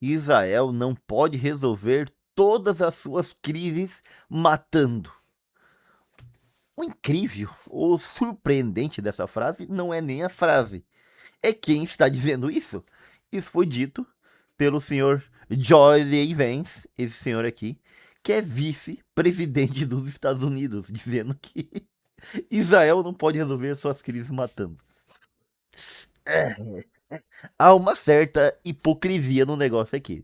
Israel não pode resolver todas as suas crises matando. O incrível, o surpreendente dessa frase não é nem a frase, é quem está dizendo isso. Isso foi dito pelo senhor Joy Vance, esse senhor aqui, que é vice-presidente dos Estados Unidos, dizendo que Israel não pode resolver suas crises matando. Há uma certa hipocrisia no negócio aqui.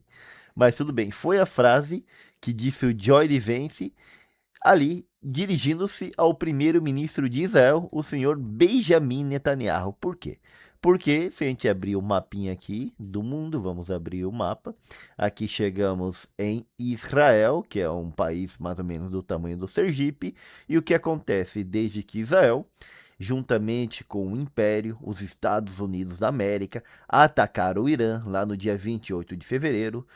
Mas tudo bem, foi a frase que disse o Joy Vance ali, dirigindo-se ao primeiro-ministro de Israel, o senhor Benjamin Netanyahu. Por quê? Porque se a gente abrir o mapinha aqui do mundo, vamos abrir o mapa. Aqui chegamos em Israel, que é um país mais ou menos do tamanho do Sergipe. E o que acontece desde que Israel, juntamente com o Império, os Estados Unidos da América, atacaram o Irã lá no dia 28 de fevereiro,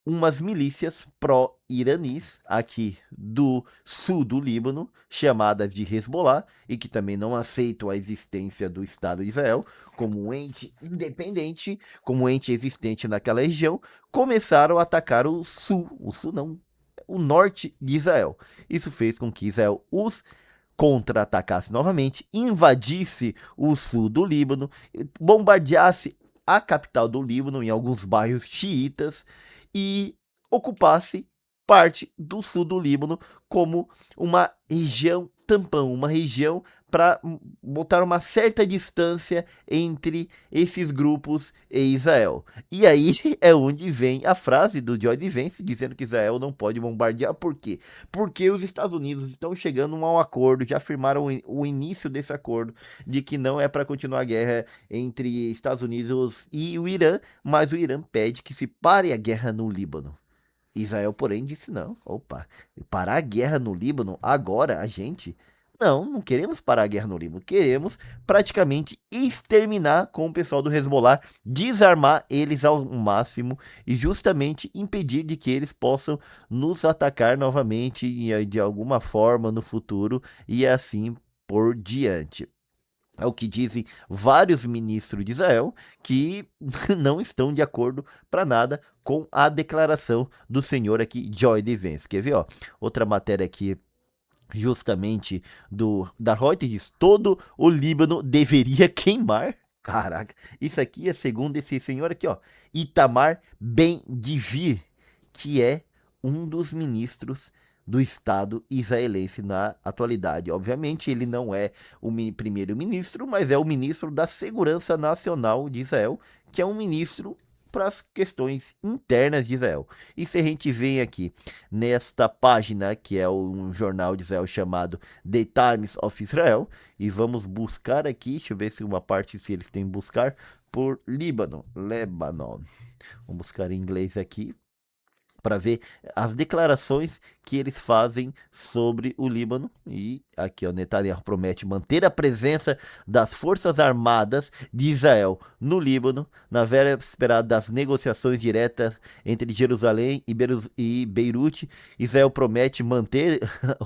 umas milícias pró-iranis aqui do sul do Líbano, chamadas de Hezbollah, e que também não aceitam a existência do Estado de Israel como um ente independente, como um ente existente naquela região, começaram a atacar o sul não, o norte de Israel. Isso fez com que Israel os contra-atacasse novamente, invadisse o sul do Líbano, bombardeasse a capital do Líbano em alguns bairros xiitas e ocupasse parte do sul do Líbano como uma região tampão, uma região para botar uma certa distância entre esses grupos e Israel. E aí é onde vem a frase do Joy Vance dizendo que Israel não pode bombardear. Por quê? Porque os Estados Unidos estão chegando a um acordo, já afirmaram o início desse acordo, de que não é para continuar a guerra entre Estados Unidos e o Irã, mas o Irã pede que se pare a guerra no Líbano. Israel, porém, disse não. Opa, parar a guerra no Líbano agora, a gente? Não, não queremos parar a guerra no Líbano. Queremos praticamente exterminar com o pessoal do Hezbollah, desarmar eles ao máximo e justamente impedir de que eles possam nos atacar novamente de alguma forma no futuro e assim por diante. É o que dizem vários ministros de Israel que não estão de acordo para nada com a declaração do senhor aqui, Joy Vance. Quer ver, ó? Outra matéria aqui, justamente da Reuters, diz: todo o Líbano deveria queimar. Caraca, isso aqui é segundo esse senhor aqui, ó, Itamar Ben-Gvir, que é um dos ministros do Estado israelense na atualidade. Obviamente, ele não é o primeiro-ministro, mas é o ministro da Segurança Nacional de Israel, que é um ministro para as questões internas de Israel. E se a gente vem aqui nesta página, que é um jornal de Israel chamado The Times of Israel, e vamos buscar aqui, deixa eu ver se uma parte, se eles têm buscar, por Líbano, Lebanon. Vamos buscar em inglês aqui, para ver as declarações que eles fazem sobre o Líbano. E aqui o Netanyahu promete manter a presença das Forças Armadas de Israel no Líbano, na véspera das negociações diretas entre Jerusalém e Beirute. Israel promete manter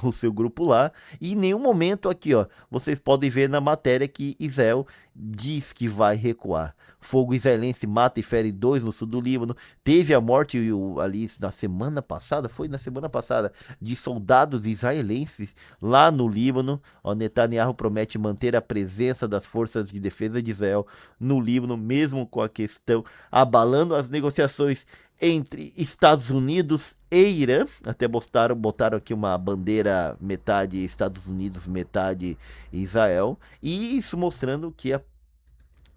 o seu grupo lá, e em nenhum momento aqui, ó, vocês podem ver na matéria que Israel diz que vai recuar. Fogo israelense mata e fere 2 no sul do Líbano. Teve a morte ali na semana passada, foi na semana passada, de soldados israelenses lá no Líbano. O Netanyahu promete manter a presença das forças de defesa de Israel no Líbano, mesmo com a questão abalando as negociações entre Estados Unidos e Irã. Até botaram aqui uma bandeira metade Estados Unidos, metade Israel. E isso mostrando que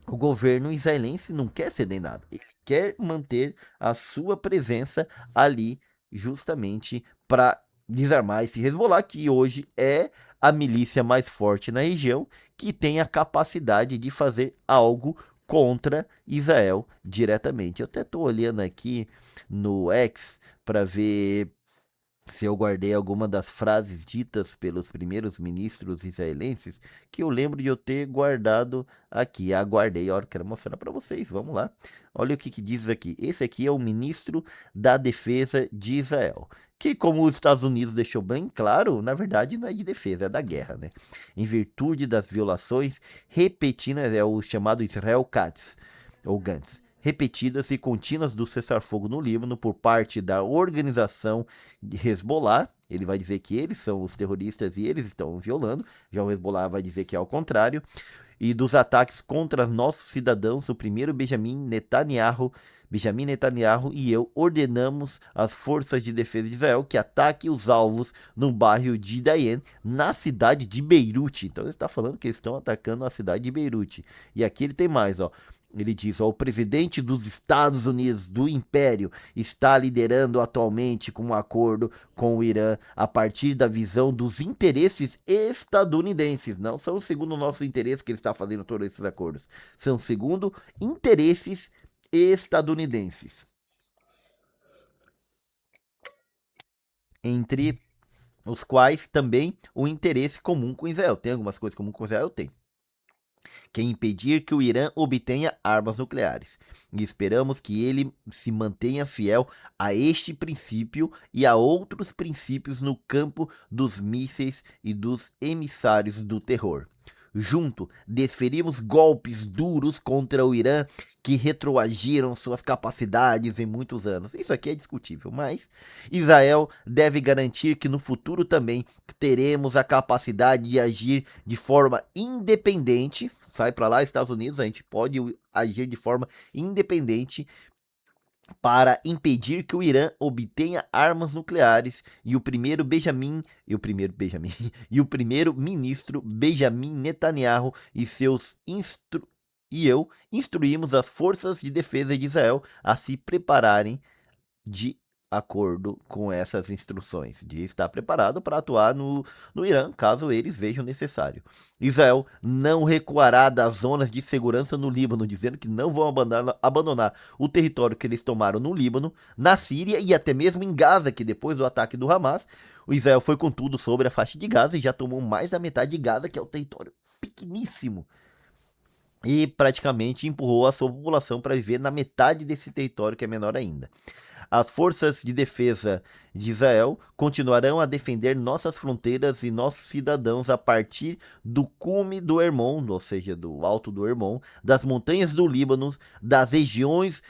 o governo israelense não quer ceder nada. Ele quer manter a sua presença ali justamente para desarmar esse Hezbollah, que hoje é a milícia mais forte na região, que tem a capacidade de fazer algo contra Israel diretamente. Eu até estou olhando aqui no X para ver se eu guardei alguma das frases ditas pelos primeiros ministros israelenses, que eu lembro de eu ter guardado aqui. Aguardei, a hora quero mostrar para vocês. Vamos lá. Olha o que diz aqui. Esse aqui é o ministro da Defesa de Israel, que, como os Estados Unidos deixou bem claro, na verdade não é de defesa, é da guerra, né? Em virtude das violações repetidas, é o chamado Israel Katz, ou Gantz. repetidas e contínuas do cessar-fogo no Líbano por parte da organização de Hezbollah. Ele vai dizer que eles são os terroristas e eles estão violando. Já o Hezbollah vai dizer que é ao contrário. E dos ataques contra nossos cidadãos, o primeiro Benjamin Netanyahu e eu ordenamos às forças de defesa de Israel que ataquem os alvos no bairro de Dayen, na cidade de Beirute. Então ele está falando que eles estão atacando a cidade de Beirute. E aqui ele tem mais, ó. Ele diz, ó, o presidente dos Estados Unidos, do Império, está liderando atualmente com um acordo com o Irã a partir da visão dos interesses estadunidenses. Não são segundo o nosso interesse que ele está fazendo todos esses acordos. São segundo interesses estadunidenses. Entre os quais também o interesse comum com Israel. Tem algumas coisas comuns com Israel? Tem. Que é impedir que o Irã obtenha armas nucleares. E esperamos que ele se mantenha fiel a este princípio e a outros princípios no campo dos mísseis e dos emissários do terror. Junto, desferimos golpes duros contra o Irã que retroagiram suas capacidades em muitos anos. Isso aqui é discutível, mas Israel deve garantir que no futuro também teremos a capacidade de agir de forma independente. Sai para lá, Estados Unidos, a gente pode agir de forma independente para impedir que o Irã obtenha armas nucleares e o primeiro-ministro Benjamin Netanyahu e eu instruímos as forças de defesa de Israel a se prepararem de acordo com essas instruções, de estar preparado para atuar no Irã, caso eles vejam necessário. Israel não recuará das zonas de segurança no Líbano, dizendo que não vão abandonar o território que eles tomaram no Líbano, na Síria e até mesmo em Gaza, que depois do ataque do Hamas, o Israel foi com tudo sobre a faixa de Gaza e já tomou mais da metade de Gaza, que é um território pequeníssimo. E praticamente empurrou a sua população para viver na metade desse território, que é menor ainda. As forças de defesa de Israel continuarão a defender nossas fronteiras e nossos cidadãos a partir do cume do Hermon, ou seja, do alto do Hermon, das montanhas do Líbano, das regiões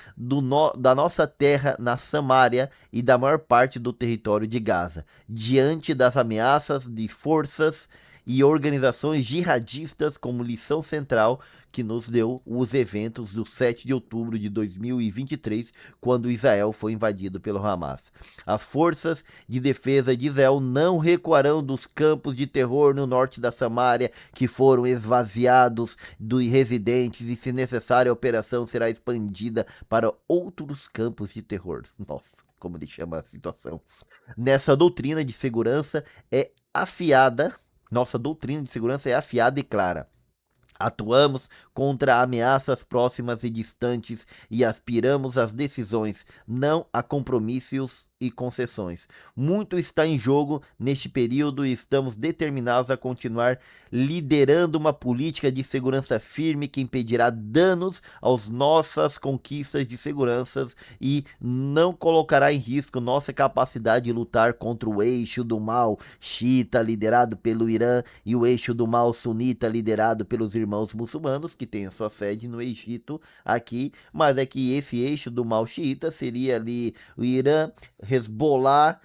da nossa terra na Samária e da maior parte do território de Gaza, diante das ameaças de forças e organizações jihadistas como lição central que nos deu os eventos do 7 de outubro de 2023, quando Israel foi invadido pelo Hamas. As forças de defesa de Israel não recuarão dos campos de terror no norte da Samária, que foram esvaziados dos residentes, e se necessário a operação será expandida para outros campos de terror. Nossa, como ele chama a situação. Nessa doutrina de segurança é afiada Nossa doutrina de segurança é afiada e clara. Atuamos contra ameaças próximas e distantes e aspiramos às decisões, não a compromissos e concessões. Muito está em jogo neste período e estamos determinados a continuar liderando uma política de segurança firme que impedirá danos às nossas conquistas de segurança e não colocará em risco nossa capacidade de lutar contra o eixo do mal xiita liderado pelo Irã e o eixo do mal sunita liderado pelos irmãos muçulmanos, que tem a sua sede no Egito aqui, mas é que esse eixo do mal xiita seria ali o Irã, Hezbollah,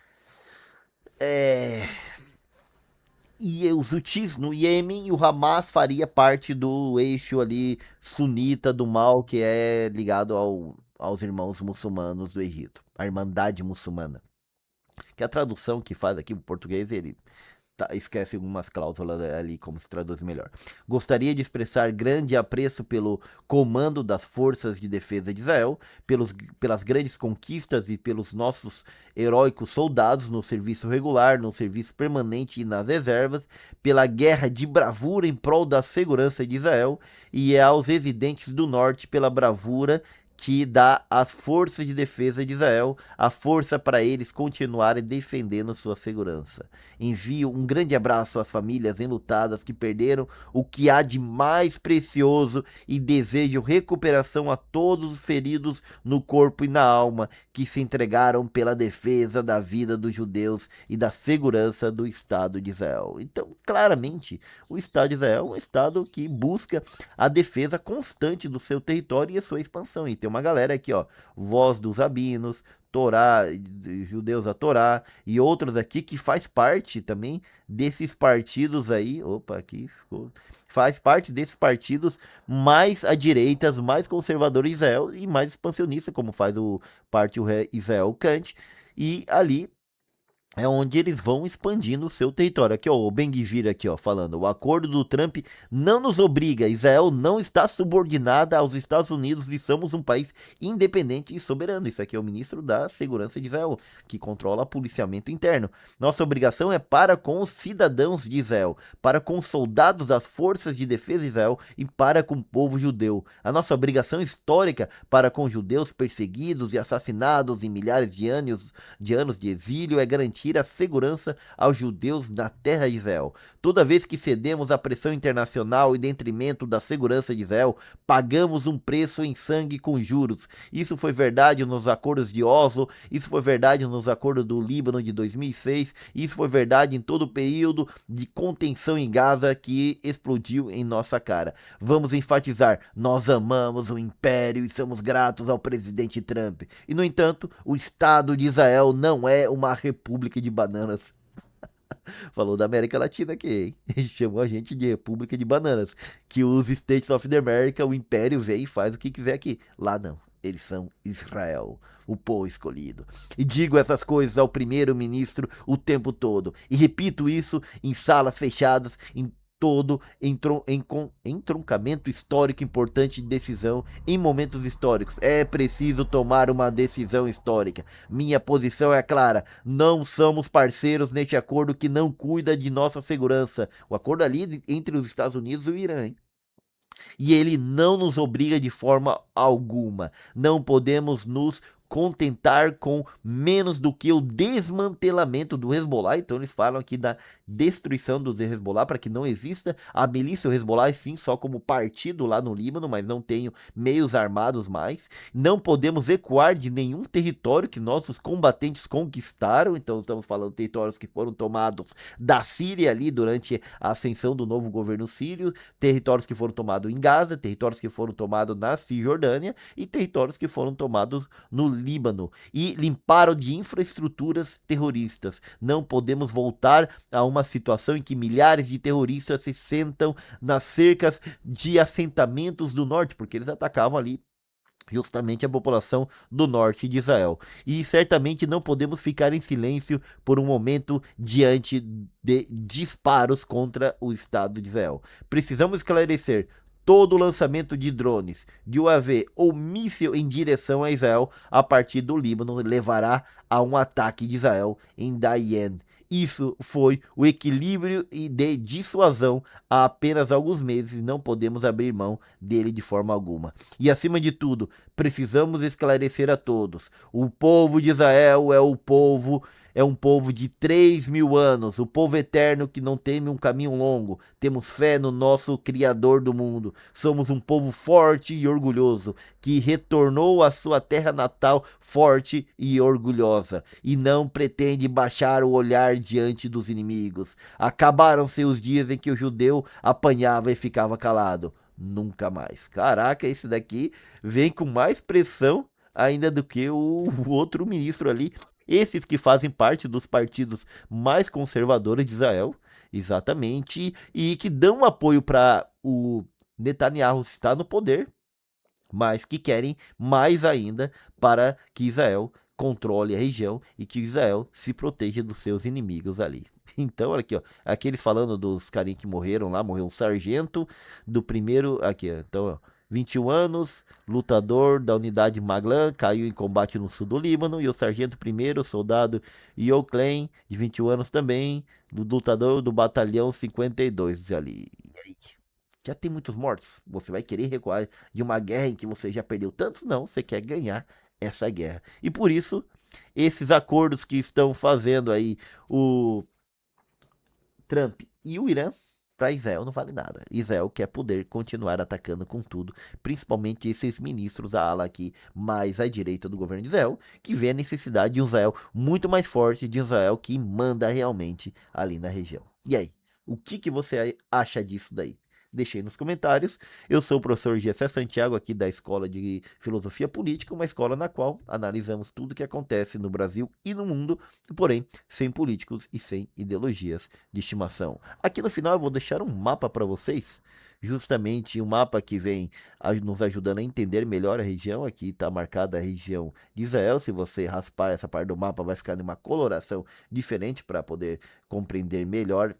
e os Houthis no Iêmen, e o Hamas faria parte do eixo ali sunita do mal, que é ligado aos irmãos muçulmanos do Egito, a Irmandade Muçulmana. Que a tradução que faz aqui para o português, ele esquece algumas cláusulas ali, como se traduz melhor. Gostaria de expressar grande apreço pelo comando das forças de defesa de Israel, pelas grandes conquistas e pelos nossos heróicos soldados no serviço regular, no serviço permanente e nas reservas, pela guerra de bravura em prol da segurança de Israel, e aos residentes do norte pela bravura que dá às forças de defesa de Israel a força para eles continuarem defendendo sua segurança. Envio um grande abraço às famílias enlutadas que perderam o que há de mais precioso e desejo recuperação a todos os feridos no corpo e na alma que se entregaram pela defesa da vida dos judeus e da segurança do Estado de Israel. Então, claramente, o Estado de Israel é um Estado que busca a defesa constante do seu território e a sua expansão. E tem tem uma galera aqui, ó, Voz dos Rabinos, Torá, Judeus a Torá e outros aqui que faz parte também desses partidos aí, opa, aqui ficou, faz parte desses partidos mais à direita, mais conservadores de Israel e mais expansionista, como faz o Partido Israel Kant, e ali é onde eles vão expandindo o seu território. Aqui, ó, o Ben-Gvir aqui, ó, falando, o acordo do Trump não nos obriga, Israel não está subordinada aos Estados Unidos e somos um país independente e soberano. Isso aqui é o ministro da Segurança de Israel, que controla o policiamento interno. Nossa obrigação é para com os cidadãos de Israel, para com os soldados das forças de defesa de Israel e para com o povo judeu. A nossa obrigação histórica para com judeus perseguidos e assassinados em milhares de anos de exílio é garantir a segurança aos judeus na terra de Israel. Toda vez que cedemos à pressão internacional em detrimento da segurança de Israel, pagamos um preço em sangue com juros. Isso foi verdade nos acordos de Oslo, isso foi verdade nos acordos do Líbano de 2006, isso foi verdade em todo o período de contenção em Gaza que explodiu em nossa cara. Vamos enfatizar, nós amamos o império e somos gratos ao presidente Trump. E, no entanto, o Estado de Israel não é uma república de bananas. Falou da América Latina aqui, hein? Chamou a gente de República de Bananas. Que os States of the America, o Império, vem e faz o que quiser aqui. Lá não, eles são Israel, o povo escolhido. E digo essas coisas ao primeiro-ministro o tempo todo. E repito isso em salas fechadas, em todo entroncamento histórico importante de decisão em momentos históricos. É preciso tomar uma decisão histórica. Minha posição é clara. Não somos parceiros neste acordo que não cuida de nossa segurança. O acordo ali entre os Estados Unidos e o Irã, hein? E ele não nos obriga de forma alguma. Não podemos nos contentar com menos do que o desmantelamento do Hezbollah. Então eles falam aqui da destruição do Hezbollah para que não exista a milícia Hezbollah, sim, só como partido lá no Líbano, mas não tenho meios armados mais. Não podemos recuar de nenhum território que nossos combatentes conquistaram. Então estamos falando de territórios que foram tomados da Síria ali durante a ascensão do novo governo sírio, territórios que foram tomados em Gaza, territórios que foram tomados na Cisjordânia e territórios que foram tomados no Líbano e limparam de infraestruturas terroristas. Não podemos voltar a uma situação em que milhares de terroristas se sentam nas cercas de assentamentos do norte, porque eles atacavam ali justamente a população do norte de Israel. E certamente não podemos ficar em silêncio por um momento diante de disparos contra o Estado de Israel. Precisamos esclarecer: todo lançamento de drones, de UAV ou míssil em direção a Israel a partir do Líbano levará a um ataque de Israel em Dayen. Isso foi o equilíbrio e de dissuasão há apenas alguns meses e não podemos abrir mão dele de forma alguma. E acima de tudo, precisamos esclarecer a todos: o povo de Israel é um povo de 3.000 anos, o povo eterno que não teme um caminho longo. Temos fé no nosso Criador do mundo. Somos um povo forte e orgulhoso, que retornou à sua terra natal forte e orgulhosa, e não pretende baixar o olhar diante dos inimigos. Acabaram-se os dias em que o judeu apanhava e ficava calado. Nunca mais. Caraca, esse daqui vem com mais pressão ainda do que o outro ministro ali. Esses que fazem parte dos partidos mais conservadores de Israel, exatamente, e que dão apoio para o Netanyahu estar no poder, mas que querem mais ainda para que Israel controle a região e que Israel se proteja dos seus inimigos ali. Então, olha aqui, ó, aqueles falando dos carinhos que morreram lá, morreu um sargento do primeiro, aqui, ó, então, ó, 21 anos, lutador da unidade Maglan, caiu em combate no sul do Líbano, e o sargento primeiro, soldado Yoklen, de 21 anos também, lutador do batalhão 52 ali. Já tem muitos mortos? Você vai querer recuar de uma guerra em que você já perdeu tantos? Não, você quer ganhar essa guerra. E por isso, esses acordos que estão fazendo aí o Trump e o Irã, para Israel não vale nada. Israel quer poder continuar atacando com tudo, principalmente esses ministros da ala aqui mais à direita do governo de Israel, que vê a necessidade de um Israel muito mais forte, de um Israel que manda realmente ali na região. E aí, o que você acha disso daí? Deixe aí nos comentários. Eu sou o professor Gessé Santiago, aqui da Escola de Filosofia Política, uma escola na qual analisamos tudo o que acontece no Brasil e no mundo, porém sem políticos e sem ideologias de estimação. Aqui no final eu vou deixar um mapa para vocês, justamente um mapa que vem nos ajudando a entender melhor a região. Aqui está marcada a região de Israel. Se você raspar essa parte do mapa, vai ficar numa coloração diferente para poder compreender melhor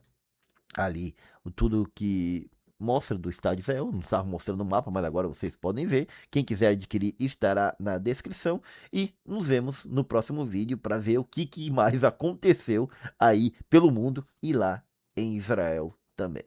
ali tudo que mostra do estado de Israel. Não estava mostrando no mapa, mas agora vocês podem ver. Quem quiser adquirir estará na descrição. E nos vemos no próximo vídeo para ver o que mais aconteceu aí pelo mundo e lá em Israel também.